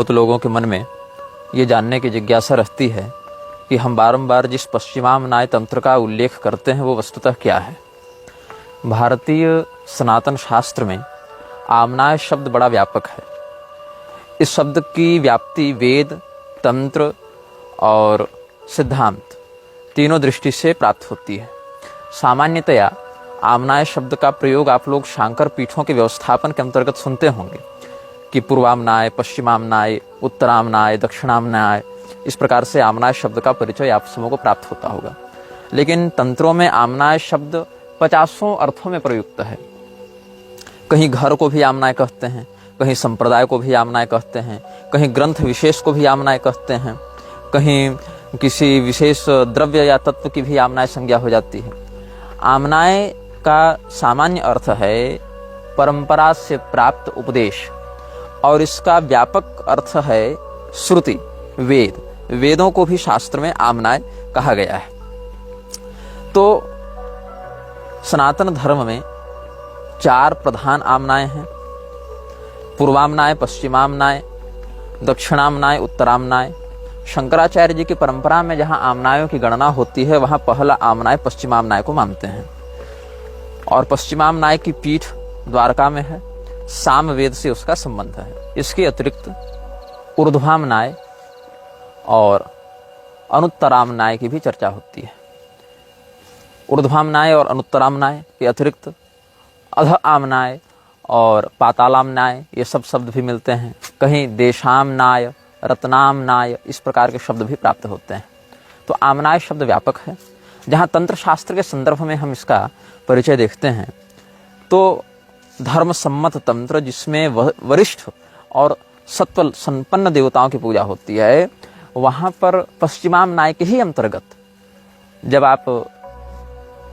बहुत लोगों के मन में ये जानने की जिज्ञासा रहती है कि हम बारंबार जिस पश्चिमामनाय तंत्र का उल्लेख करते हैं वो वस्तुतः क्या है। भारतीय सनातन शास्त्र में आमनाय शब्द बड़ा व्यापक है। इस शब्द की व्याप्ति वेद, तंत्र और सिद्धांत तीनों दृष्टि से प्राप्त होती है। सामान्यतया आमनाय शब्द का प्रयोग आप लोग शांकर पीठों के व्यवस्थापन के अंतर्गत सुनते होंगे कि पूर्वामनाय, पश्चिमामनाय, उत्तरामनाय, दक्षिणामनाय, इस प्रकार से आमनाय शब्द का परिचय आप सबों को प्राप्त होता होगा। लेकिन तंत्रों में आमनाय शब्द 50 अर्थों में प्रयुक्त है। कहीं घर को भी आमनाय कहते हैं, कहीं संप्रदाय को भी आमनाय कहते हैं, कहीं ग्रंथ विशेष को भी आमनाय कहते हैं, कहीं किसी विशेष द्रव्य या तत्व की भी आमनाय संज्ञा हो जाती है। आमनाय का सामान्य अर्थ है परंपरा से प्राप्त उपदेश, और इसका व्यापक अर्थ है श्रुति, वेद। वेदों को भी शास्त्र में आमनाय कहा गया है। तो सनातन धर्म में 4 प्रधान आमनाय हैं: पूर्वामनाय, पश्चिमामनाय, दक्षिणामनाय, उत्तरामनाय। शंकराचार्य जी की परंपरा में जहां आमनायों की गणना होती है वहां पहला आमनाय पश्चिमामनाय को मानते हैं, और पश्चिमामनाय की पीठ द्वारका में है। सामवेद से उसका संबंध है। इसके अतिरिक्त ऊर्ध्वामनाय और अनुत्तरामनाय की भी चर्चा होती है। ऊर्ध्वामनाय और अनुत्तरामनाय के अतिरिक्त अध आमनाय और पातालामनाय, ये सब शब्द भी मिलते हैं। कहीं देशामनाय, रत्नामनाय, इस प्रकार के शब्द भी प्राप्त होते हैं। तो आमनाय शब्द व्यापक है। जहाँ तंत्र शास्त्र के संदर्भ में हम इसका परिचय देखते हैं तो धर्म सम्मत तंत्र, जिसमें वरिष्ठ और सत्व संपन्न देवताओं की पूजा होती है, वहाँ पर पश्चिमामनाय के ही अंतर्गत जब आप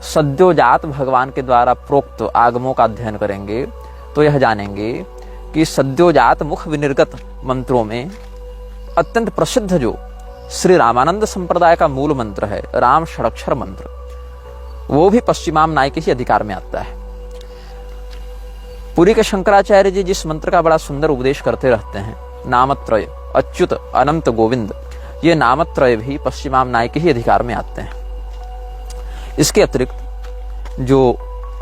सद्योजात भगवान के द्वारा प्रोक्त आगमों का अध्ययन करेंगे तो यह जानेंगे कि सद्योजात मुख विनिर्गत मंत्रों में अत्यंत प्रसिद्ध जो श्री रामानंद संप्रदाय का मूल मंत्र है, राम षडक्षर मंत्र, वो भी पश्चिमामनाय के ही अधिकार में आता है। पुरी के शंकराचार्य जी जिस मंत्र का बड़ा सुंदर उपदेश करते रहते हैं, नामत्रय अच्युत अनंत गोविंद, ये नामत्रय भी पश्चिमामनाय के ही अधिकार में आते हैं। इसके अतिरिक्त जो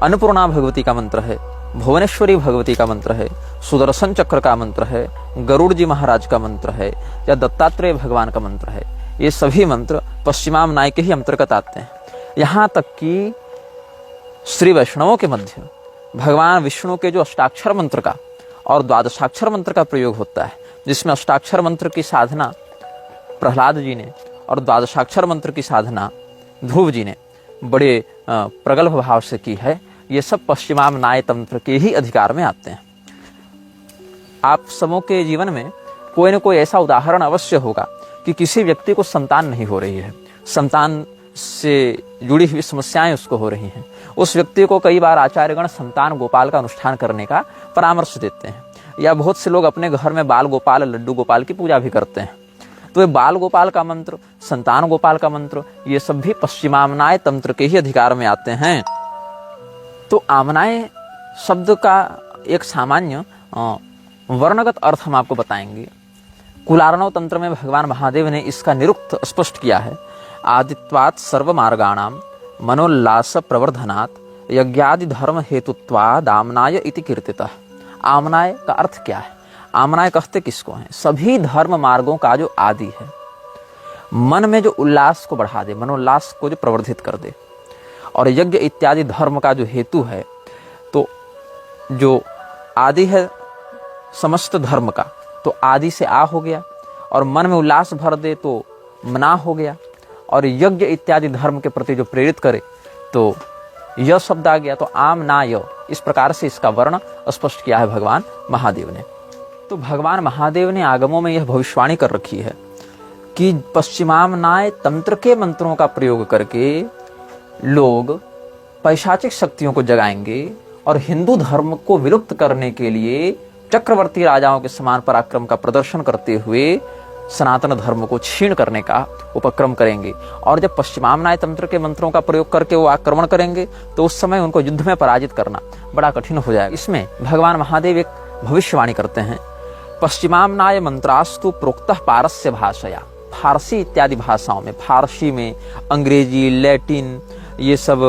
अन्नपूर्णा भगवती का मंत्र है, भुवनेश्वरी भगवती का मंत्र है, सुदर्शन चक्र का मंत्र है, गरुड़ जी महाराज का मंत्र है, या दत्तात्रेय भगवान का मंत्र है, ये सभी मंत्र पश्चिमामनाय के ही अंतर्गत आते हैं। यहाँ तक कि श्री वैष्णवों के मध्य भगवान विष्णु के जो अष्टाक्षर मंत्र का और द्वादशाक्षर मंत्र का प्रयोग होता है, जिसमें अष्टाक्षर मंत्र की साधना प्रहलाद जी ने और द्वादशाक्षर मंत्र की साधना ध्रुव जी ने बड़े प्रगल्भ भाव से की है, ये सब पश्चिमामनाय तंत्र के ही अधिकार में आते हैं। आप सबों के जीवन में कोई न कोई ऐसा उदाहरण अवश्य होगा कि किसी व्यक्ति को संतान नहीं हो रही है, संतान से जुड़ी हुई समस्याएं उसको हो रही हैं। उस व्यक्ति को कई बार आचार्यगण संतान गोपाल का अनुष्ठान करने का परामर्श देते हैं, या बहुत से लोग अपने घर में बाल गोपाल, लड्डू गोपाल की पूजा भी करते हैं। तो ये बाल गोपाल का मंत्र, संतान गोपाल का मंत्र, ये सब भी पश्चिमामनाय तंत्र के ही अधिकार में आते हैं। तो आमनाय शब्द का एक सामान्य वर्णगत अर्थ हम आपको बताएंगे। कुलार्णव तंत्र में भगवान महादेव ने इसका निरुक्त स्पष्ट किया है। आदित्वात् सर्व मार्गाणाम मनोल्लास प्रवर्धनात् यज्ञादि धर्म हेतुत्वाद आमनाय इति कीर्तितः। आमनाय का अर्थ क्या है? आमनाय कहते किसको हैं? सभी धर्म मार्गों का जो आदि है, मन में जो उल्लास को बढ़ा दे, मनोल्लास को जो प्रवर्धित कर दे, और यज्ञ इत्यादि धर्म का जो हेतु है, तो जो आदि है समस्त धर्म का, तो आदि से आ हो गया, और मन में उल्लास भर दे तो मना हो गया, और यज्ञ इत्यादि धर्म के प्रति जो प्रेरित करे तो यह शब्द आ गया। तो आमनाय, इस प्रकार से इसका वर्ण स्पष्ट किया है भगवान महादेव ने। तो भगवान महादेव ने आगमों में यह भविष्यवाणी कर रखी है कि पश्चिमामनाय तंत्र के मंत्रों का प्रयोग करके लोग पैशाचिक शक्तियों को जगाएंगे और हिंदू धर्म को विलुप्त करने के लिए चक्रवर्ती राजाओं के समान पराक्रम का प्रदर्शन करते हुए सनातन धर्म को छीन करने का उपक्रम करेंगे। और जब पश्चिमामनाय तंत्र के मंत्रों का प्रयोग करके वो आक्रमण करेंगे तो उस समय उनको युद्ध में पराजित करना बड़ा कठिन हो जाएगा। इसमें भगवान महादेव एक भविष्यवाणी करते हैं। पश्चिमाम्नाय मंत्रास्तु प्रोक्तः पारस्य भाषया, फारसी इत्यादि भाषाओं में, फारसी में, अंग्रेजी, लैटिन, ये सब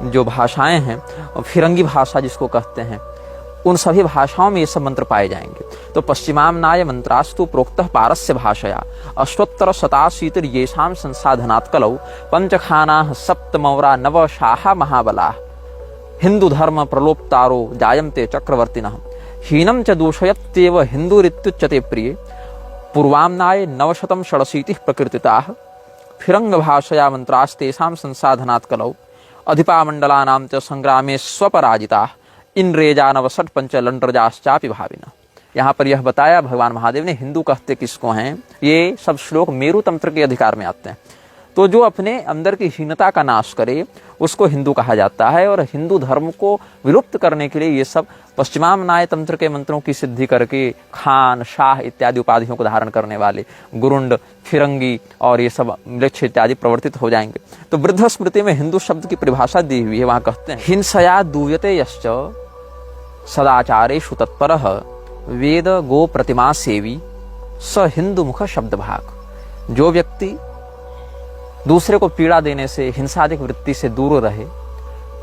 जो भाषाएं हैं, फिरंगी भाषा जिसको कहते हैं, उन सभी भाषाओं में ये सब मंत्र पाए जाएंगे। तो पश्चिमाम्नाय मंत्रास्तु प्रोक्तः पारस्य भाषया अष्टोत्तर शताशीतिर येषां संसाधनात् कलौ पंचखानाः सप्तमौरा नवशाः महाबलाः हिंदू धर्म प्रलोप्तारो जायन्ते चक्रवर्तिनः हीनं च दूषयत्येव हिन्दुरित्युच्यते प्रिये पूर्वाम्नाय 986 प्रकृतिताः फिरंग भाषया मंत्रास्तेषां संसाधनात् कलौ अधिपामण्डलानां च संग्रामे स्वपराजिताः इंद्रेजा 69 पंचलंड्रजाश्चापि भाविना। यहाँ पर यह बताया भगवान महादेव ने हिंदू कहते किसको हैं। ये सब श्लोक मेरु तंत्र के अधिकार में आते हैं। तो जो अपने अंदर की हीनता का नाश करे उसको हिंदू कहा जाता है, और हिंदू धर्म को विलुप्त करने के लिए ये सब पश्चिमाम्नाय तंत्र के मंत्रों की सिद्धि करके खान, शाह इत्यादि उपाधियों को धारण करने वाले गुरुंड, फिरंगी और ये सब मृक्ष इत्यादि प्रवर्तित हो जाएंगे। तो वृद्ध स्मृति में हिंदू शब्द की परिभाषा दी हुई है। वहां कहते हैं हिंसया दूयते यश्च सदाचारेषु तत्परः वेद गो प्रतिमा सेवी स हिंदू मुख शब्द भाग। जो व्यक्ति दूसरे को पीड़ा देने से, हिंसादिक वृत्ति से दूर रहे,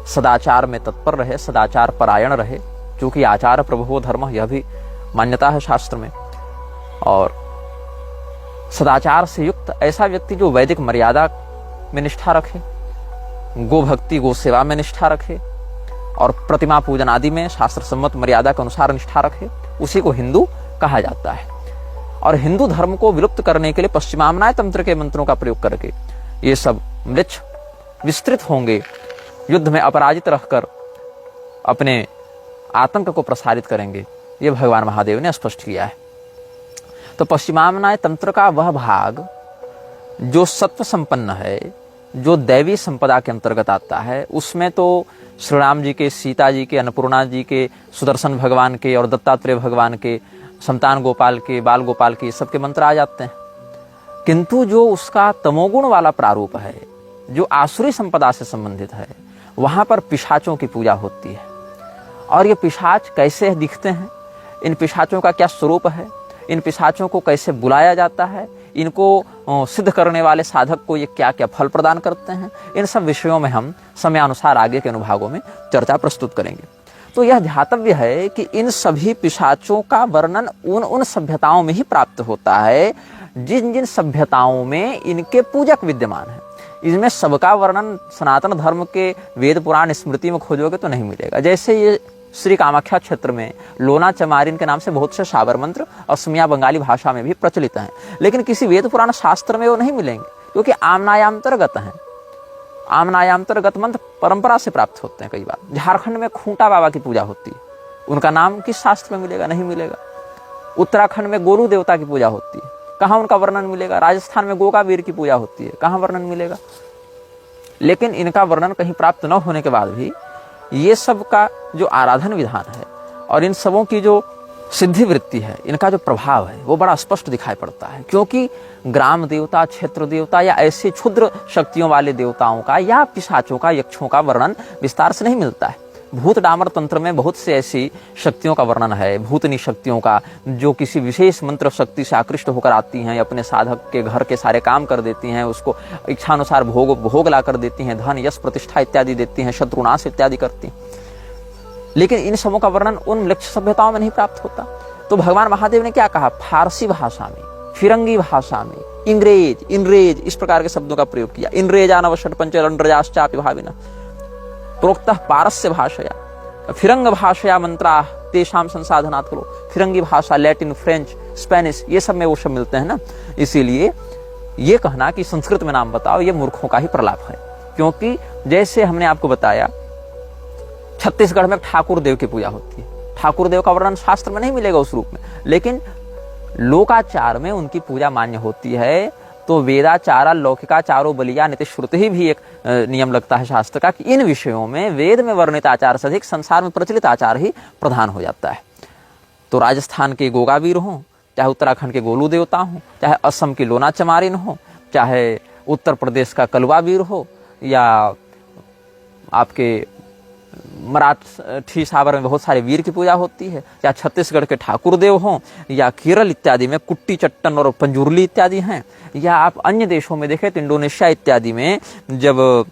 सदाचार में तत्पर रहे, सदाचार परायण रहे, क्योंकि आचार प्रभुवो धर्म, यह भी मान्यता है शास्त्र में, और सदाचार से युक्त ऐसा व्यक्ति जो वैदिक मर्यादा में निष्ठा रखे, गो भक्ति, गो सेवा में निष्ठा रखे और प्रतिमा पूजन आदि में शास्त्र सम्मत मर्यादा के अनुसार निष्ठा रखे, उसी को हिंदू कहा जाता है। और हिंदू धर्म को विलुप्त करने के लिए पश्चिमाम्नाय तंत्र के मंत्रों का प्रयोग करके ये सब मृक्ष विस्तृत होंगे, युद्ध में अपराजित रहकर अपने आतंक को प्रसारित करेंगे। ये भगवान महादेव ने स्पष्ट किया है। तो पश्चिमाम्नाय तंत्र का वह भाग जो सत्व संपन्न है, जो दैवी संपदा के अंतर्गत आता है, उसमें तो श्री राम जी के, सीता जी के, अन्नपूर्णा जी के, सुदर्शन भगवान के और दत्तात्रेय भगवान के, संतान गोपाल के, बाल गोपाल के, सबके मंत्र आ जाते हैं। किंतु जो उसका तमोगुण वाला प्रारूप है, जो आसुरी संपदा से संबंधित है, वहां पर पिशाचों की पूजा होती है। और ये पिशाच कैसे दिखते हैं, इन पिशाचों का क्या स्वरूप है, इन पिशाचों को कैसे बुलाया जाता है, इनको सिद्ध करने वाले साधक को ये क्या क्या फल प्रदान करते हैं, इन सब विषयों में हम समयानुसार आगे के अनुभागों में चर्चा प्रस्तुत करेंगे। तो यह ध्यातव्य है कि इन सभी पिशाचों का वर्णन उन सभ्यताओं में ही प्राप्त होता है जिन जिन सभ्यताओं में इनके पूजक विद्यमान हैं। इसमें सबका वर्णन सनातन धर्म के वेद पुराण स्मृति में खोजोगे तो नहीं मिलेगा। जैसे ये श्री कामाख्या क्षेत्र में लोना चमारिन के नाम से बहुत से शाबर मंत्र असमिया बंगाली भाषा में भी प्रचलित हैं, लेकिन किसी वेद पुराण शास्त्र में वो नहीं मिलेंगे, क्योंकि आमनायांतर्गत हैं। आमनायांतर्गत मंत्र परंपरा से प्राप्त होते हैं। कई बार झारखंड में खूंटा बाबा की पूजा होती है, उनका नाम किस शास्त्र में मिलेगा? नहीं मिलेगा। उत्तराखंड में गोलू देवता की पूजा होती है, कहाँ उनका वर्णन मिलेगा? राजस्थान में गोकावीर की पूजा होती है, कहाँ वर्णन मिलेगा? लेकिन इनका वर्णन कहीं प्राप्त न होने के बाद भी ये सब का जो आराधन विधान है और इन सबों की जो सिद्धि वृत्ति है, इनका जो प्रभाव है वो बड़ा स्पष्ट दिखाई पड़ता है। क्योंकि ग्राम देवता, क्षेत्र देवता या ऐसे क्षुद्र शक्तियों वाले देवताओं का या पिशाचों का, यक्षों का वर्णन विस्तार से नहीं मिलता है। भूत डामर तंत्र में बहुत से ऐसी शक्तियों का वर्णन है, भूतनी शक्तियों का, जो किसी विशेष मंत्र शक्ति से आकृष्ट होकर आती हैं, अपने साधक के घर के सारे काम कर देती हैं, उसको इच्छानुसार भोग ला कर देती हैं, धन यश प्रतिष्ठा इत्यादि देती हैं, शत्रुनाश इत्यादि करती हैं। लेकिन इन सबों का वर्णन उन लक्ष्य सभ्यताओं में नहीं प्राप्त होता। तो भगवान महादेव ने क्या कहा? फारसी भाषा में, फिरंगी भाषा में, इंग्रेज इस प्रकार के शब्दों का प्रयोग किया। इंद्रेजा 69 पंचलंड्रजाश्चापि भाविना प्रोक्तः पारस्य भाषया फिरंग भाषया मंत्रा तेषां संसाधनात् करो। फिरंगी भाषा, लैटिन, फ्रेंच, स्पेनिश, ये सब में वो सब मिलते हैं ना। इसीलिए ये कहना कि संस्कृत में नाम बताओ, ये मूर्खों का ही प्रलाप है। क्योंकि जैसे हमने आपको बताया, छत्तीसगढ़ में ठाकुर देव की पूजा होती है। ठाकुर देव का वर्णन शास्त्र में नहीं मिलेगा उस रूप में, लेकिन लोकाचार में उनकी पूजा मान्य होती है। तो वेदाचारा लौकिकाचारो बलिया नित्य श्रुति ही भी एक नियम लगता है शास्त्र का कि इन विषयों में वेद में वर्णित आचार से अधिक संसार में प्रचलित आचार ही प्रधान हो जाता है। तो राजस्थान के गोगावीर हों, चाहे उत्तराखंड के गोलू देवता हों, चाहे असम की लोना चमारिन हो, चाहे उत्तर प्रदेश का कलवा वीर हो, या आपके मराठी सावर में बहुत सारे वीर की पूजा होती है, या छत्तीसगढ़ के ठाकुर देव हों, या केरल इत्यादि में कुट्टी चट्टन और पंजुरली इत्यादि हैं, या आप अन्य देशों में देखें तो इंडोनेशिया इत्यादि में जब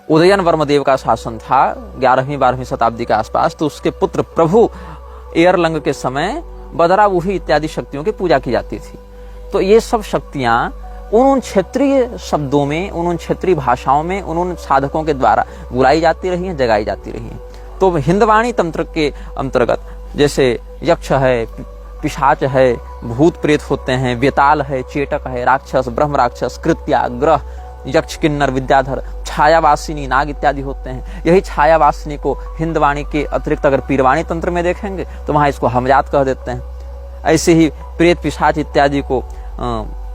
उदयन वर्म देव का शासन था 11वीं-12वीं शताब्दी के आसपास, तो उसके पुत्र प्रभु एयरलंग के समय बदराबूही इत्यादि शक्तियों की पूजा की जाती थी। तो ये सब शक्तियां उन क्षेत्रीय शब्दों में, उन क्षेत्रीय भाषाओं में, उन साधकों के द्वारा बुलाई जाती रही हैं, जगाई जाती रही हैं। तो हिंदवाणी तंत्र के अंतर्गत जैसे यक्ष है, पिशाच है, भूत प्रेत होते हैं, वेताल है, चेटक है, राक्षस, ब्रह्म राक्षस, कृत्या, ग्रह, यक्ष, किन्नर, विद्याधर, छायावासिनी, नाग इत्यादि होते हैं। यही छायावासिनी को हिंदवाणी के अतिरिक्त अगर पीरवाणी तंत्र में देखेंगे तो वहां इसको हमजात कह देते हैं। ऐसे ही प्रेत, पिशाच इत्यादि को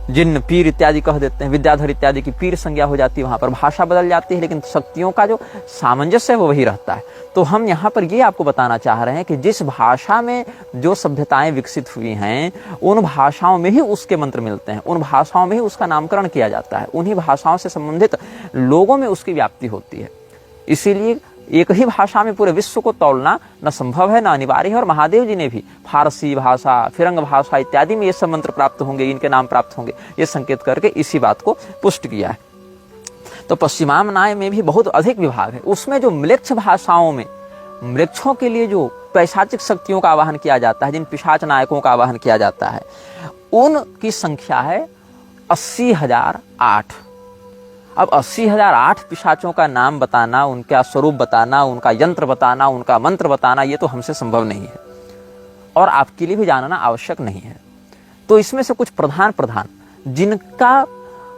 जिन्न, पीर इत्यादि कह देते हैं। विद्याधर इत्यादि की पीर संज्ञा हो जाती है, वहां पर भाषा बदल जाती है, लेकिन शक्तियों का जो सामंजस्य है वो वही रहता है। तो हम यहाँ पर ये आपको बताना चाह रहे हैं कि जिस भाषा में जो सभ्यताएं विकसित हुई हैं, उन भाषाओं में ही उसके मंत्र मिलते हैं, उन भाषाओं में ही उसका नामकरण किया जाता है, उन्हीं भाषाओं से संबंधित लोगों में उसकी व्याप्ति होती है। इसीलिए एक ही भाषा में पूरे विश्व को तौलना न संभव है, न अनिवार्य है। और महादेव जी ने भी फारसी भाषा, फिरंग भाषा इत्यादि में ये सब मंत्र प्राप्त होंगे, इनके नाम प्राप्त होंगे, ये संकेत करके इसी बात को पुष्ट किया है। तो पश्चिमामनाय में भी बहुत अधिक विभाग है। उसमें जो म्लेच्छ भाषाओं में म्लेच्छों के लिए जो पैशाचिक शक्तियों का आवाहन किया जाता है, जिन पिशाच नायकों का आवाहन किया जाता है, उनकी संख्या है 80,008। अब 80,008 पिशाचों का नाम बताना, उनका स्वरूप बताना, उनका यंत्र बताना, उनका मंत्र बताना, ये तो हमसे संभव नहीं है और आपके लिए भी जानना आवश्यक नहीं है। तो इसमें से कुछ प्रधान जिनका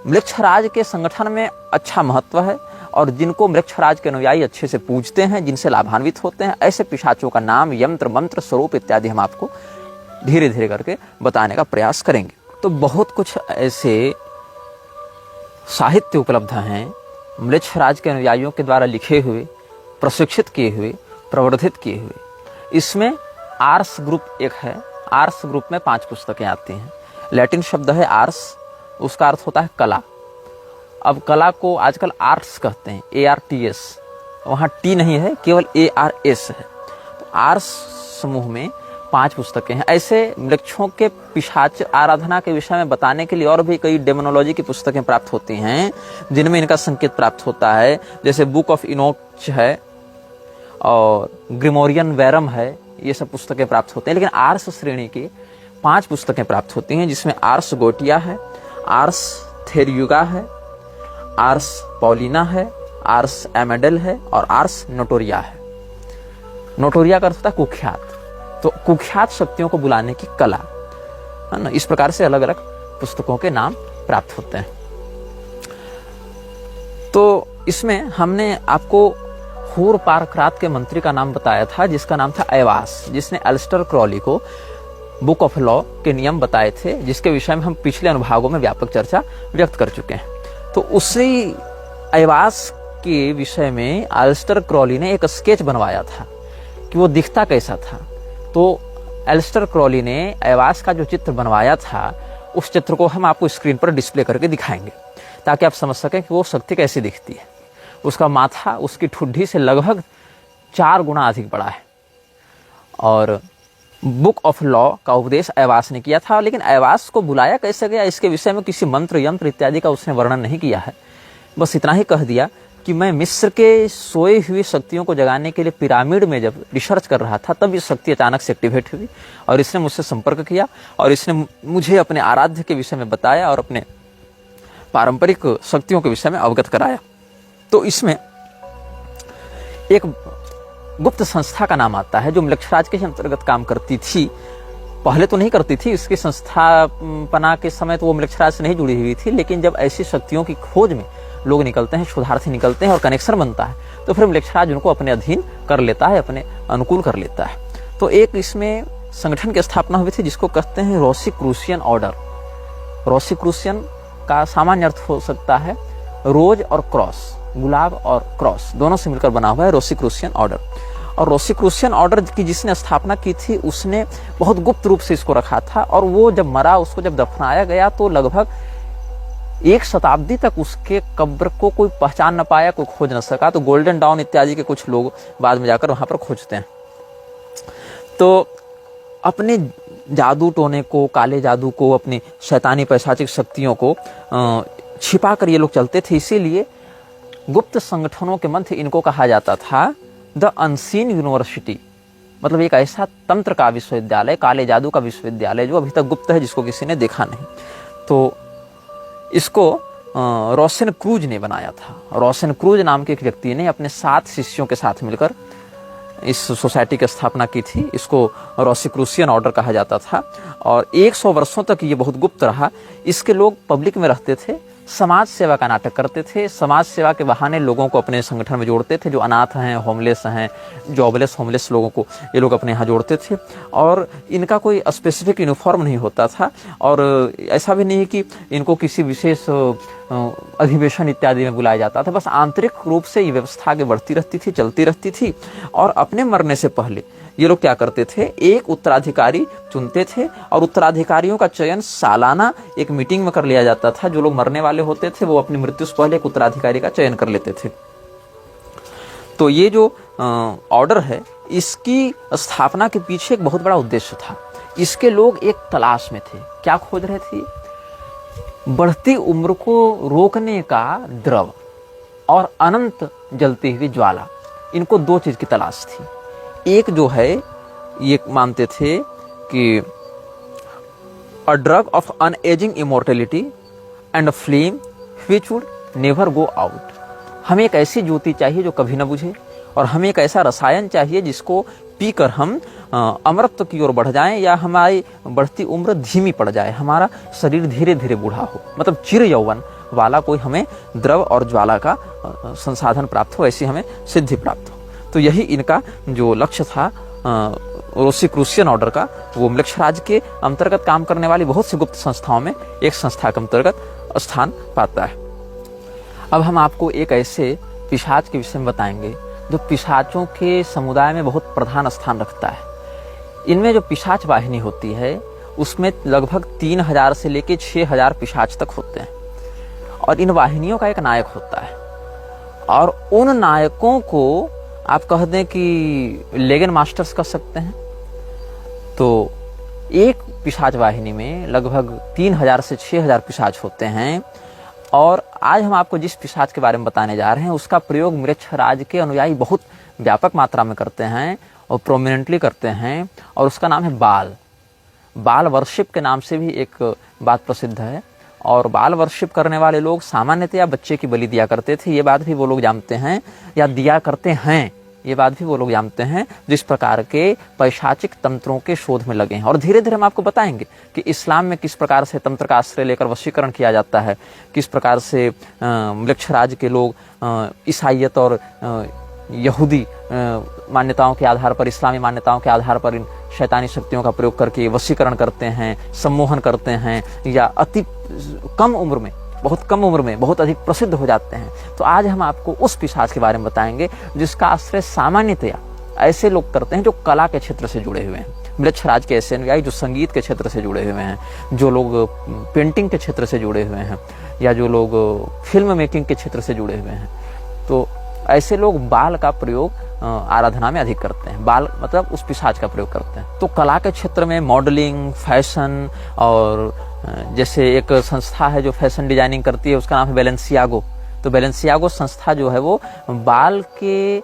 म्लेच्छराज के संगठन में अच्छा महत्व है और जिनको म्लेच्छराज के अनुयायी अच्छे से पूजते हैं, जिनसे लाभान्वित होते हैं, ऐसे पिशाचों का नाम, यंत्र, मंत्र, स्वरूप इत्यादि हम आपको धीरे धीरे करके बताने का प्रयास करेंगे। तो बहुत कुछ ऐसे साहित्य उपलब्ध हैं म्लेच्छराज के अनुयायियों के द्वारा लिखे हुए, प्रशिक्षित किए हुए, प्रवर्धित किए हुए। इसमें आर्स ग्रुप एक है। आर्स ग्रुप में 5 पुस्तकें आती हैं। लैटिन शब्द है आर्स, उसका अर्थ होता है कला। अब कला को आजकल आर्ट्स कहते हैं, ARTS, वहाँ टी नहीं है, केवल ARS है। तो आर्स समूह में 5 पुस्तकें हैं। ऐसे म्लेच्छों के पिशाच आराधना के विषय में बताने के लिए और भी कई डेमोनोलॉजी की पुस्तकें प्राप्त होती हैं, जिनमें इनका संकेत प्राप्त होता है। जैसे बुक ऑफ इनोच है और ग्रिमोरियन वैरम है, ये सब पुस्तकें प्राप्त होते हैं। लेकिन आर्स श्रेणी की 5 पुस्तकें प्राप्त होती हैं, जिसमें आर्स गोटिया है, आर्स थेरियुगा है, आर्स पॉलिना है, आर्स एमेडल है और आर्स नोटोरिया है। नोटोरिया का अर्थ होता है कुख्यात। तो कुख्यात शक्तियों को बुलाने की कला है ना। इस प्रकार से अलग अलग पुस्तकों के नाम प्राप्त होते हैं। तो इसमें हमने आपको हूर पारक्रात के मंत्री का नाम बताया था, जिसका नाम था एवास, जिसने एलिस्टर क्रॉली को बुक ऑफ लॉ के नियम बताए थे, जिसके विषय में हम पिछले अनुभागों में व्यापक चर्चा व्यक्त कर चुके हैं। तो उसी एवास के विषय में एलिस्टर क्रॉली ने एक स्केच बनवाया था कि वो दिखता कैसा था। तो एलिस्टर क्रॉली ने एवास का जो चित्र बनवाया था, उस चित्र को हम आपको स्क्रीन पर डिस्प्ले करके दिखाएंगे, ताकि आप समझ सकें कि वो शक्ति कैसी दिखती है। उसका माथा उसकी ठुड्डी से लगभग 4 गुना अधिक बड़ा है। और बुक ऑफ लॉ का उपदेश एवास ने किया था, लेकिन एवास को बुलाया कैसे गया, इसके विषय में किसी मंत्र, यंत्र इत्यादि का उसने वर्णन नहीं किया है। बस इतना ही कह दिया कि मैं मिस्र के सोए हुई शक्तियों को जगाने के लिए पिरामिड में जब रिसर्च कर रहा था, तब ये शक्ति अचानक से एक्टिवेट हुई और इसने मुझसे संपर्क किया और इसने मुझे अपने आराध्य के विषय में बताया और अपने पारंपरिक शक्तियों के विषय में अवगत कराया। तो इसमें एक गुप्त संस्था का नाम आता है, जो म्लेच्छराज के अंतर्गत काम करती थी। पहले तो नहीं करती थी, इसकी संस्थापना के समय तो वो म्लेच्छराज से नहीं जुड़ी हुई थी, लेकिन जब ऐसी शक्तियों की खोज में लोग निकलते हैं, शोधार्थी निकलते हैं और कनेक्शन बनता है, तो फिर म्लेच्छराज उनको अपने अधीन कर लेता है, अपने अनुकूल कर लेता है। तो एक इसमें संगठन की स्थापना हुई थी, जिसको कहते हैं रोसीक्रूसियन ऑर्डर। रोसीक्रूसियन का सामान्य अर्थ हो सकता है रोज और क्रॉस, गुलाब और क्रॉस दोनों से मिलकर बना हुआ है रोसीक्रूसियन ऑर्डर। और रोसीक्रूसियन ऑर्डर की जिसने स्थापना की थी, उसने बहुत गुप्त रूप से इसको रखा था। और वो जब मरा, उसको जब दफनाया गया, तो लगभग 1 शताब्दी तक उसके कब्र को कोई पहचान न पाया, कोई खोज न सका। तो गोल्डन डाउन इत्यादि के कुछ लोग बाद में जाकर वहां पर खोजते हैं। तो अपने जादू टोने को, काले जादू को, अपनी शैतानी पैशाचिक शक्तियों को छिपा कर ये लोग चलते थे। इसीलिए गुप्त संगठनों के मध्य इनको कहा जाता था द अनसीन यूनिवर्सिटी, मतलब एक ऐसा तंत्र का विश्वविद्यालय, काले जादू का विश्वविद्यालय जो अभी तक गुप्त है, जिसको किसी ने देखा नहीं। तो इसको रोशन क्रूज ने बनाया था। रोशन क्रूज नाम के एक व्यक्ति ने अपने 7 शिष्यों के साथ मिलकर इस सोसाइटी की स्थापना की थी। इसको रोसिक्रूसियन ऑर्डर कहा जाता था और 100 वर्षों तक ये बहुत गुप्त रहा। इसके लोग पब्लिक में रहते थे, समाज सेवा का नाटक करते थे, समाज सेवा के बहाने लोगों को अपने संगठन में जोड़ते थे। जो अनाथ हैं, होमलेस हैं, जॉबलेस होमलेस लोगों को ये लोग अपने यहाँ जोड़ते थे। और इनका कोई स्पेसिफिक यूनिफॉर्म नहीं होता था और ऐसा भी नहीं है कि इनको किसी विशेष अधिवेशन इत्यादि में बुलाया जाता था। बस आंतरिक रूप से ये व्यवस्था आगे बढ़ती रहती थी, चलती रहती थी। और अपने मरने से पहले ये लोग क्या करते थे, एक उत्तराधिकारी चुनते थे और उत्तराधिकारियों का चयन सालाना एक मीटिंग में कर लिया जाता था। जो लोग मरने वाले होते थे वो अपनी मृत्यु से पहले एक उत्तराधिकारी का चयन कर लेते थे। तो ये जो ऑर्डर है, इसकी स्थापना के पीछे एक बहुत बड़ा उद्देश्य था। इसके लोग एक तलाश में थे। क्या खोज रहे थे? बढ़ती उम्र को रोकने का द्रव और अनंत जलती हुई ज्वाला। इनको 2 चीज की तलाश थी। एक जो है, ये मानते थे कि a drug of unaging immortality and a flame which would never go out. हमें एक ऐसी ज्योति चाहिए जो कभी न बुझे, और हमें एक ऐसा रसायन चाहिए जिसको पीकर हम अमरत्व की ओर बढ़ जाएं, या हमारी बढ़ती उम्र धीमी पड़ जाए, हमारा शरीर धीरे धीरे बूढ़ा हो, मतलब चिर यौवन वाला कोई हमें द्रव और ज्वाला का संसाधन प्राप्त हो, ऐसी हमें सिद्धि प्राप्त हो। तो यही इनका जो लक्ष्य था रोसिक्रूसियन ऑर्डर का, वो मृक्षराज के अंतर्गत काम करने वाली बहुत सी गुप्त संस्थाओं में एक संस्था के अंतर्गत स्थान पाता है। अब हम आपको एक ऐसे पिशाच के विषय में बताएंगे जो पिशाचों के समुदाय में बहुत प्रधान स्थान रखता है। इनमें जो पिशाच वाहिनी होती है उसमें लगभग 3000 से लेकर 6000 पिशाच तक होते हैं, और इन वाहिनियों का एक नायक होता है। और उन नायकों को आप कह दें कि लेगन मास्टर्स कह सकते हैं। तो एक पिशाच वाहिनी में लगभग 3000 से 6000 पिशाच होते हैं। और आज हम आपको जिस पिशाच के बारे में बताने जा रहे हैं उसका प्रयोग मृक्षराज के अनुयायी बहुत व्यापक मात्रा में करते हैं और प्रोमिनेंटली करते हैं, और उसका नाम है बाल। बाल वर्शिप के नाम से भी एक बात प्रसिद्ध है। और बाल वर्शिप करने वाले लोग सामान्यतया बच्चे की बलि दिया करते थे, ये बात भी वो लोग जानते हैं, या दिया करते हैं, ये बात भी वो लोग जानते हैं, जिस प्रकार के पैशाचिक तंत्रों के शोध में लगे हैं। और धीरे धीरे हम आपको बताएंगे कि इस्लाम में किस प्रकार से तंत्र का आश्रय लेकर वशीकरण किया जाता है, किस प्रकार से मृक्षराज के लोग ईसाइयत और यहूदी मान्यताओं के आधार पर, इस्लामी मान्यताओं के आधार पर इन शैतानी शक्तियों का प्रयोग करके वशीकरण करते हैं, सम्मोहन करते हैं, या अति कम उम्र में, बहुत कम उम्र में बहुत अधिक प्रसिद्ध हो जाते हैं। तो आज हम आपको उस पिशाच के बारे में बताएंगे जिसका आश्रय सामान्यतया ऐसे लोग करते हैं जो कला के क्षेत्र से जुड़े हुए हैं। मृक्षराज के ऐसे अनुयायी जो संगीत के क्षेत्र से जुड़े हुए हैं, जो लोग पेंटिंग के क्षेत्र से जुड़े हुए हैं, या जो लोग फिल्म मेकिंग के क्षेत्र से जुड़े हुए हैं। तो ऐसे लोग बाल का प्रयोग आराधना में अधिक करते हैं। बाल मतलब उस पिशाच का प्रयोग करते हैं। तो कला के क्षेत्र में मॉडलिंग, फैशन, और जैसे एक संस्था है जो फैशन डिजाइनिंग करती है, उसका नाम है बैलेंसियागो। तो बैलेंसियागो संस्था जो है वो बाल के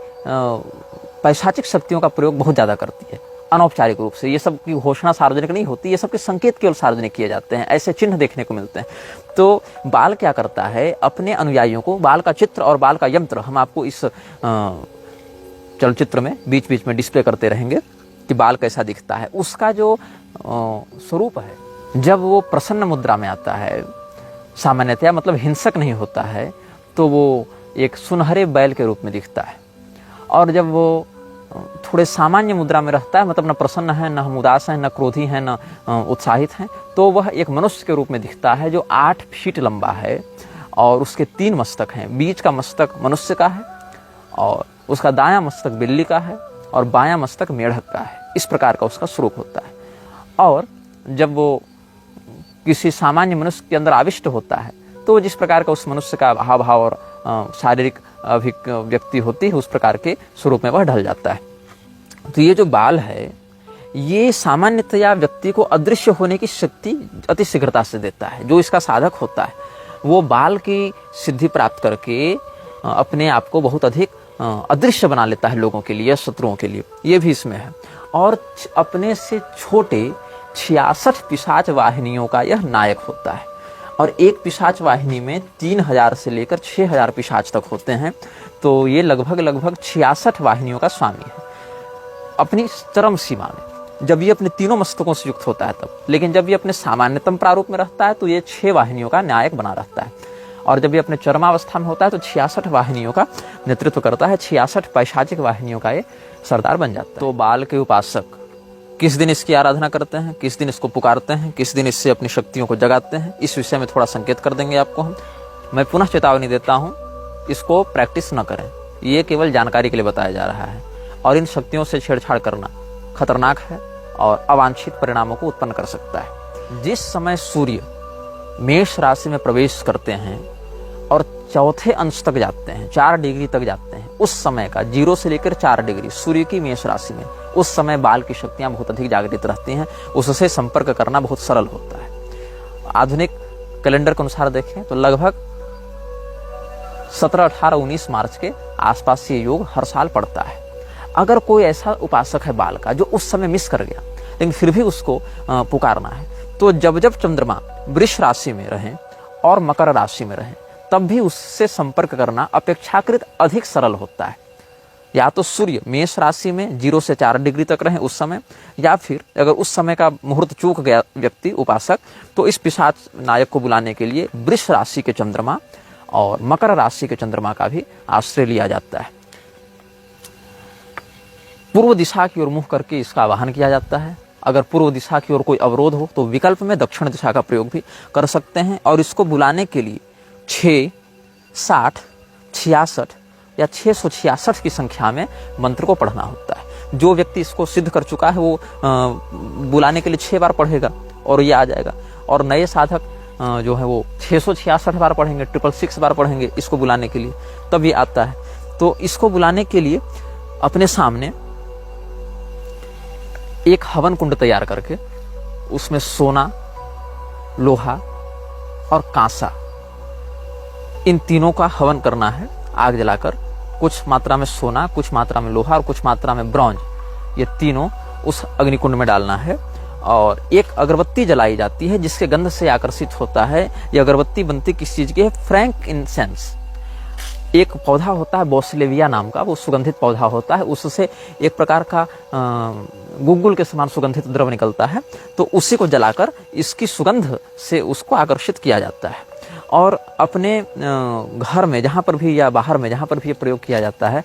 पैशाचिक शक्तियों का प्रयोग बहुत ज्यादा करती है, अनौपचारिक रूप से। ये सब की घोषणा सार्वजनिक नहीं होती, ये सब के संकेत केवल सार्वजनिक किए जाते हैं, ऐसे चिन्ह देखने को मिलते हैं। तो बाल क्या करता है, अपने अनुयायियों को बाल का चित्र और बाल का यंत्र हम आपको इस चलचित्र में बीच बीच में डिस्प्ले करते रहेंगे कि बाल कैसा दिखता है। उसका जो स्वरूप है, जब वो प्रसन्न मुद्रा में आता है, सामान्यतया मतलब हिंसक नहीं होता है, तो वो एक सुनहरे बैल के रूप में दिखता है। और जब वो थोड़े सामान्य मुद्रा में रहता है, मतलब न प्रसन्न है, न हम उदास हैं, न क्रोधी हैं, न उत्साहित हैं, तो वह एक मनुष्य के रूप में दिखता है जो 8 फीट लंबा है, और उसके 3 मस्तक हैं। बीच का मस्तक मनुष्य का है, और उसका दायां मस्तक बिल्ली का है, और बायां मस्तक मेढक का है। इस प्रकार का उसका स्वरूप होता है। और जब वो किसी सामान्य मनुष्य के अंदर आविष्ट होता है तो जिस प्रकार का उस मनुष्य का हाव भाव और शारीरिक अभिव्यक्ति होती है उस प्रकार के स्वरूप में वह ढल जाता है। तो ये जो बाल है ये सामान्यतया व्यक्ति को अदृश्य होने की शक्ति अति शीघ्रता से देता है। जो इसका साधक होता है वो बाल की सिद्धि प्राप्त करके अपने आप को बहुत अधिक अदृश्य बना लेता है लोगों के लिए, शत्रुओं के लिए, ये भी इसमें है। और अपने से छोटे 66 पिशाच वाहिनियों का यह नायक होता है। और एक पिशाच वाहिनी में 3000 से लेकर 6000 पिशाच तक होते हैं। तो ये लगभग 66 वाहिनियों का स्वामी है अपनी चरम सीमा में, जब ये अपने तीनों मस्तकों से युक्त होता है तब। लेकिन जब ये अपने सामान्यतम प्रारूप में रहता है तो ये 6 वाहिनियों का नायक बना रहता है। और जब ये अपने चरमावस्था में होता है तो 66 वाहिनियों का नेतृत्व करता है, 66 पैशाचिक वाहिनियों का ये सरदार बन जाता है। तो बाल के उपासक किस दिन इसकी आराधना करते हैं, किस दिन इसको पुकारते हैं, किस दिन इससे अपनी शक्तियों को जगाते हैं, इस विषय में थोड़ा संकेत कर देंगे आपको हम। मैं पुनः चेतावनी देता हूँ, इसको प्रैक्टिस न करें, ये केवल जानकारी के लिए बताया जा रहा है। और इन शक्तियों से छेड़छाड़ करना खतरनाक है और अवांछित परिणामों को उत्पन्न कर सकता है। जिस समय सूर्य मेष राशि में प्रवेश करते हैं और चौथे अंश तक जाते हैं, 4 डिग्री तक जाते हैं, उस समय का 0 से लेकर 4 डिग्री सूर्य की मेष राशि में, उस समय बाल की शक्तियां बहुत अधिक जागृत रहती हैं, उससे संपर्क करना बहुत सरल होता है। आधुनिक कैलेंडर के अनुसार देखें तो लगभग 17, 18, 19 मार्च के आसपास ये योग हर साल पड़ता है। अगर कोई ऐसा उपासक है बाल का जो उस समय मिस कर गया लेकिन फिर भी उसको पुकारना है, तो जब जब चंद्रमा वृष राशि में रहे और मकर राशि में रहे तब भी उससे संपर्क करना अपेक्षाकृत अधिक सरल होता है। या तो सूर्य मेष राशि में 0 से 4 डिग्री तक रहे उस समय, या फिर अगर उस समय का मुहूर्त चूक गया व्यक्ति उपासक तो इस पिशाच नायक को बुलाने के लिए वृष राशि के चंद्रमा और मकर राशि के चंद्रमा का भी आश्रय लिया जाता है। पूर्व दिशा की ओर मुंह करके इसका आवाहन किया जाता है। अगर पूर्व दिशा की ओर कोई अवरोध हो तो विकल्प में दक्षिण दिशा का प्रयोग भी कर सकते हैं। और इसको बुलाने के लिए 6, 60, 66 या 666 की संख्या में मंत्र को पढ़ना होता है। जो व्यक्ति इसको सिद्ध कर चुका है वो बुलाने के लिए 6 बार पढ़ेगा और ये आ जाएगा। और नए साधक जो है वो 666 बार पढ़ेंगे, 666 बार पढ़ेंगे इसको बुलाने के लिए, तब ये आता है। तो इसको बुलाने के लिए अपने सामने एक हवन कुंड तैयार करके उसमें सोना, लोहा और कांसा, इन तीनों का हवन करना है आग जलाकर। कुछ मात्रा में सोना, कुछ मात्रा में लोहा और कुछ मात्रा में ब्रॉन्ज, ये तीनों उस अग्निकुंड में डालना है। और एक अगरबत्ती जलाई जाती है जिसके गंध से आकर्षित होता है। ये अगरबत्ती बनती किस चीज की है? Frank incense. एक पौधा होता है बोसिलेविया नाम का, वो सुगंधित पौधा होता है, उससे एक प्रकार का गुग्गुल के समान सुगंधित द्रव निकलता है। तो उसी को जलाकर इसकी सुगंध से उसको आकर्षित किया जाता है। और अपने घर में जहाँ पर भी या बाहर में जहाँ पर भी ये प्रयोग किया जाता है,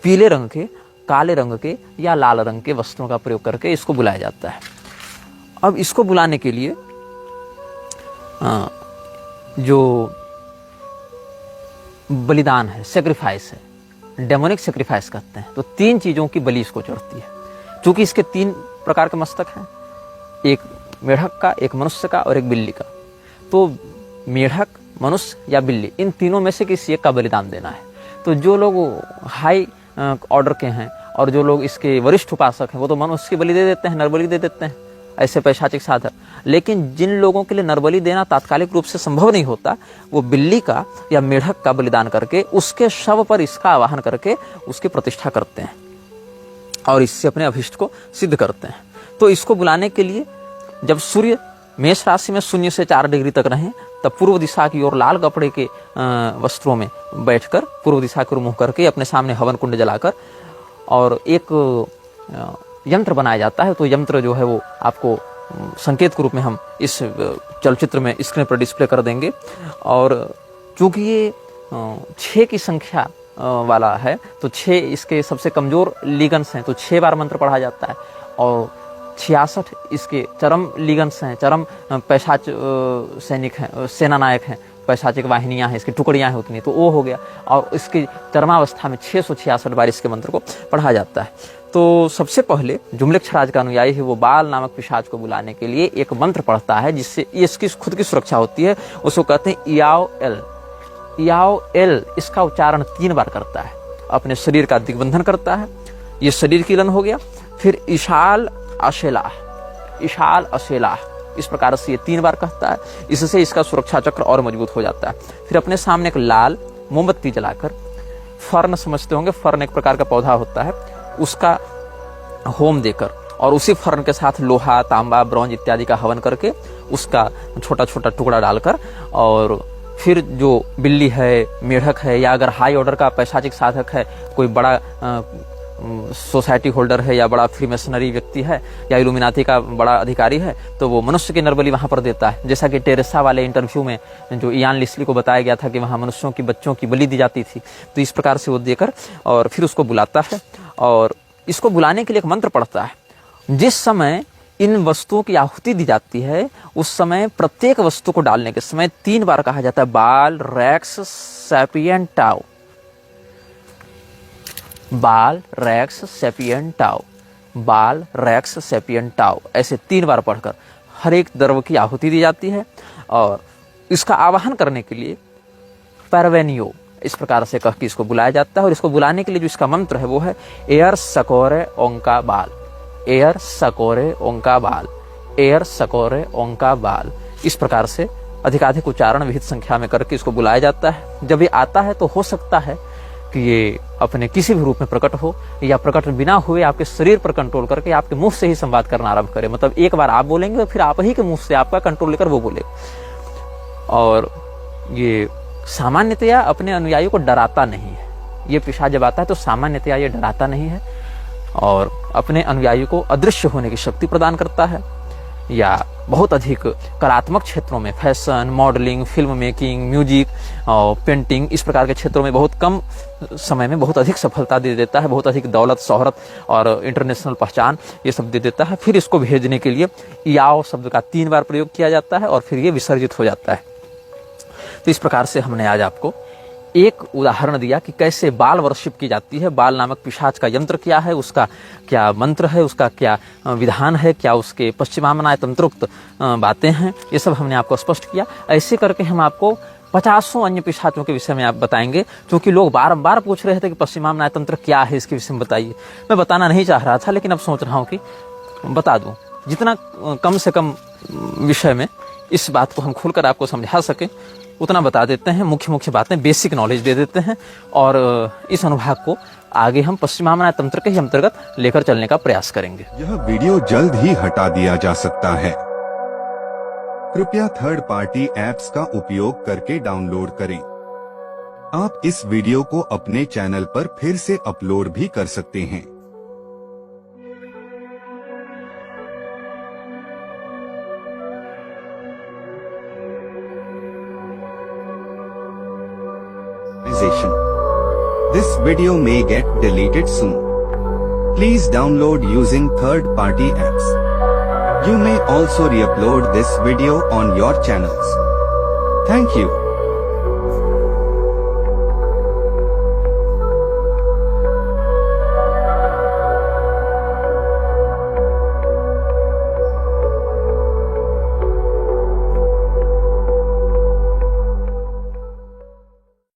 पीले रंग के, काले रंग के या लाल रंग के वस्त्रों का प्रयोग करके इसको बुलाया जाता है। अब इसको बुलाने के लिए जो बलिदान है, सेक्रीफाइस है, डेमोनिक सेक्रीफाइस कहते हैं, तो 3 चीजों की बलि इसको चढ़ती है। क्योंकि इसके 3 प्रकार के मस्तक हैं, एक मेढक का, एक मनुष्य का और एक बिल्ली का। तो मेढक, मनुष्य या बिल्ली, इन तीनों में से किसी एक का बलिदान देना है। तो जो लोग हाई ऑर्डर के हैं और जो लोग इसके वरिष्ठ उपासक हैं वो तो मनुष्य की बलि दे देते हैं, नरबलि दे देते हैं, ऐसे पैशाचिक साधक। लेकिन जिन लोगों के लिए नरबलि देना तात्कालिक रूप से संभव नहीं होता, वो बिल्ली का या मेढक का बलिदान करके उसके शव पर इसका आवाहन करके उसकी प्रतिष्ठा करते हैं और इससे अपने अभिष्ट को सिद्ध करते हैं। तो इसको बुलाने के लिए जब सूर्य मेष राशि में 0 से 4 डिग्री तक रहें तब पूर्व दिशा की ओर लाल कपड़े के वस्त्रों में बैठकर पूर्व दिशा की ओर मुंह करके अपने सामने हवन कुंड जलाकर और एक यंत्र बनाया जाता है। तो यंत्र जो है वो आपको संकेत के रूप में हम इस चलचित्र में स्क्रीन पर डिस्प्ले कर देंगे। और चूंकि ये 6 की संख्या वाला है तो 6 इसके सबसे कमजोर लिगन्स हैं, तो 6 बार मंत्र पढ़ा जाता है। और 66 इसके चरम लिगन्स हैं, चरम पैशाच सैनिक हैं, सेना नायक हैं, पैशाचिक वाहिनियां हैं, इसकी टुकड़ियां हैं उतनी, तो वो हो गया। और इसकी चरमावस्था में 666 बार इसके मंत्र को पढ़ा जाता है। तो सबसे पहले जो म्लेच्छराज का अनुयायी है वो बाल नामक पिशाच को बुलाने के लिए एक मंत्र पढ़ता है, जिससे इसकी खुद की सुरक्षा होती है। उसको कहते हैं याओ एल। याओ एल इसका उच्चारण 3 बार करता है, अपने शरीर का दिग्बंधन करता है। ये शरीर कीलन हो गया। फिर ईशाल अशेला, ईशाल अशेला, इस प्रकार से ये 3 बार कहता है। इससे इसका सुरक्षा चक्र और मजबूत हो जाता है। फिर अपने सामने एक लाल मोमबत्ती जलाकर, फर्न समझते होंगे, फर्न एक प्रकार का पौधा होता है, उसका होम देकर और उसी फर्न के साथ लोहा, तांबा, ब्रॉन्ज इत्यादि का हवन करके उसका छोटा छोटा टुकड़ा डालकर, और फिर जो बिल्ली है, मेढक है, या अगर हाई ऑर्डर का पैशाचिक साधक है, कोई बड़ा सोसाइटी होल्डर है, या बड़ा फ्रीमेसनरी व्यक्ति है, या इल्यूमिनाती का बड़ा अधिकारी है, तो वो मनुष्य की नरबली वहां पर देता है। जैसा कि टेरेसा वाले इंटरव्यू में जो इयान लिस्ली को बताया गया था कि वहां मनुष्यों की, बच्चों की बलि दी जाती थी, तो इस प्रकार से वो देकर और फिर उसको बुलाता है। और इसको बुलाने के लिए एक मंत्र पढ़ता है। जिस समय इन वस्तुओं की आहुति दी जाती है, उस समय प्रत्येक वस्तु को डालने के समय 3 बार कहा जाता है बाल रेक्स सैपियन टाओ, बाल रेक्स सैपियन टाओ, बाल रेक्स सैपियन टाओ, ऐसे 3 बार पढ़कर हर एक द्रव्य की आहुति दी जाती है। और इसका आवाहन करने के लिए परवेनियो, इस प्रकार से कह के इसको बुलाया जाता है। और इसको बुलाने के लिए जो इसका मंत्र है वो है एयर सकोरे ओंका बाल, एयर सकोरे ओंका बाल, एयर सकोरे ओंका बाल। इस प्रकार से अधिकाधिक उच्चारण विहित संख्या में करके इसको बुलाया जाता है। जब ये आता है तो हो सकता है कि ये अपने किसी भी रूप में प्रकट हो, या प्रकट बिना हुए आपके शरीर पर कंट्रोल करके आपके मुंह से ही संवाद करना आरंभ करे। मतलब एक बार आप बोलेंगे और फिर आप ही के मुंह से आपका कंट्रोल लेकर वो बोलेगा। और ये सामान्यतया अपने अनुयायियों को डराता नहीं है। ये पिशाच जब आता है तो सामान्यतया ये डराता नहीं है और अपने अनुयायियों को अदृश्य होने की शक्ति प्रदान करता है। या बहुत अधिक कलात्मक क्षेत्रों में, fashion, modelling, film making, music और पेंटिंग, इस प्रकार के क्षेत्रों में बहुत कम समय में बहुत अधिक सफलता दे देता है। बहुत अधिक दौलत, शोहरत और इंटरनेशनल पहचान ये सब दे देता है। फिर इसको भेजने के लिए याओ शब्द का 3 बार प्रयोग किया जाता है और फिर ये विसर्जित हो जाता है। तो इस प्रकार से हमने आज आपको एक उदाहरण दिया कि कैसे बाल वर्शिप की जाती है। बाल नामक पिशाच का यंत्र क्या है, उसका क्या मंत्र है, उसका क्या विधान है, क्या उसके पश्चिमामनाय तंत्रोक्त बातें हैं, ये सब हमने आपको स्पष्ट किया। ऐसे करके हम आपको 50 अन्य पिशाचों के विषय में आप बताएंगे, क्योंकि लोग बार-बार पूछ रहे थे कि पश्चिमामनाय तंत्र क्या है, इसके विषय में बताइए। मैं बताना नहीं चाह रहा था, लेकिन अब सोच रहा हूँ कि बता दूं, जितना कम से कम विषय में इस बात को हम खुलकर आपको समझा सके उतना बता देते हैं। मुख्य मुख्य बातें, बेसिक नॉलेज दे देते हैं और इस अनुभाग को आगे हम पश्चिमामनाय तंत्र के ही अंतर्गत लेकर चलने का प्रयास करेंगे। यह वीडियो जल्द ही हटा दिया जा सकता है। कृपया थर्ड पार्टी ऐप्स का उपयोग करके डाउनलोड करें। आप इस वीडियो को अपने चैनल पर फिर से अपलोड भी कर सकते हैं। This video may get deleted soon. Please download using third-party apps. You may also re-upload this video on your channels. Thank you.